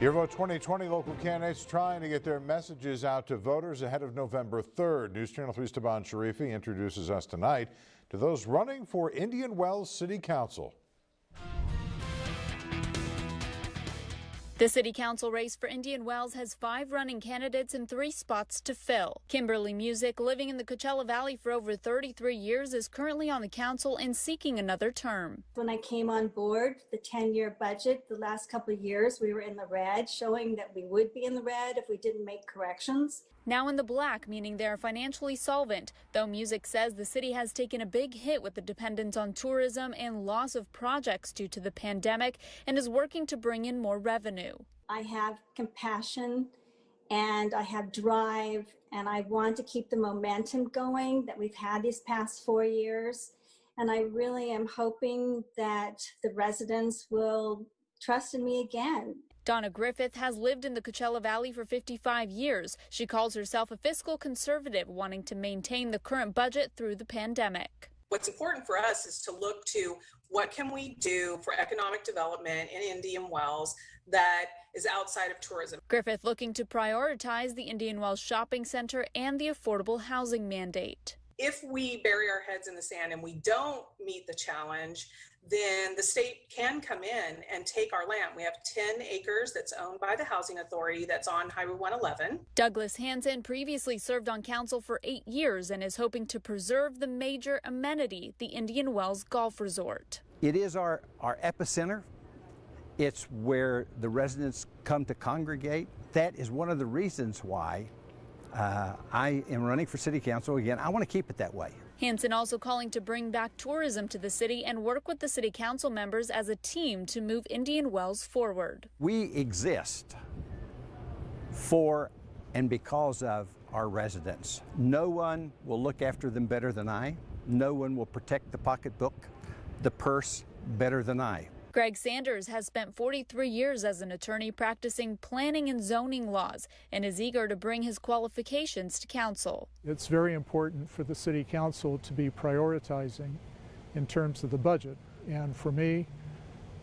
Your Vote 2020 local candidates trying to get their messages out to voters ahead of November 3rd. News Channel 3's Taban Sharifi introduces us tonight to those running for Indian Wells City Council. The City Council race for Indian Wells has 5 running candidates and 3 spots to fill. Kimberly Music, living in the Coachella Valley for over 33 years, is currently on the council and seeking another term. When I came on board, the 10-year budget, the last couple of years, we were in the red, showing that we would be in the red if we didn't make corrections. Now in the black, meaning they are financially solvent, though Music says the city has taken a big hit with the dependence on tourism and loss of projects due to the pandemic and is working to bring in more revenue. I have compassion and I have drive, and I want to keep the momentum going that we've had these past 4 years. And I really am hoping that the residents will trust in me again. Donna Griffith has lived in the Coachella Valley for 55 years. She calls herself a fiscal conservative, wanting to maintain the current budget through the pandemic. What's important for us is to look to what can we do for economic development in Indian Wells that is outside of tourism. Griffith looking to prioritize the Indian Wells Shopping Center and the affordable housing mandate. If we bury our heads in the sand and we don't meet the challenge, then the state can come in and take our land. We have 10 acres that's owned by the Housing Authority that's on Highway 111. Douglas Hansen previously served on council for 8 years and is hoping to preserve the major amenity, the Indian Wells Golf Resort. It is our epicenter. It's where the residents come to congregate. That is one of the reasons why I am running for city council again. I want to keep it that way. Hansen also calling to bring back tourism to the city and work with the city council members as a team to move Indian Wells forward. We exist for and because of our residents. No one will look after them better than I. No one will protect the pocketbook, the purse better than I. Greg Sanders has spent 43 years as an attorney practicing planning and zoning laws and is eager to bring his qualifications to council. It's very important for the city council to be prioritizing in terms of the budget. And for me,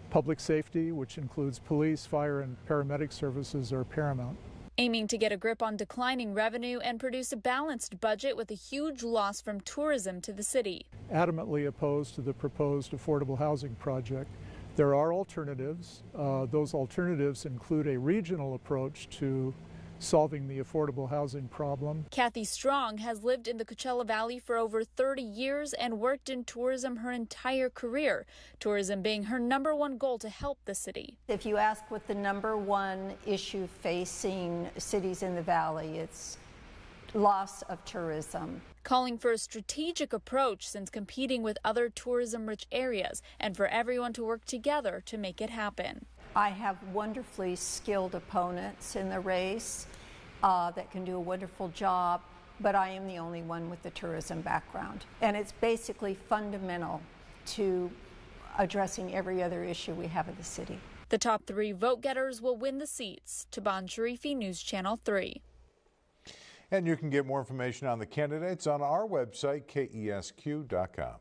public safety, which includes police, fire, and paramedic services, are paramount. Aiming to get a grip on declining revenue and produce a balanced budget with a huge loss from tourism to the city. Adamantly opposed to the proposed affordable housing project. There are alternatives. Those alternatives include a regional approach to solving the affordable housing problem. Kathy Strong has lived in the Coachella Valley for over 30 years and worked in tourism her entire career, tourism being her #1 goal to help the city. If you ask what the #1 issue facing cities in the valley, it's loss of tourism. Calling for a strategic approach since competing with other tourism-rich areas and for everyone to work together to make it happen. I have wonderfully skilled opponents in the race that can do a wonderful job, but I am the only one with the tourism background. And it's basically fundamental to addressing every other issue we have in the city. The top 3 vote-getters will win the seats. Taban Sharifi, News Channel 3. And you can get more information on the candidates on our website, KESQ.com.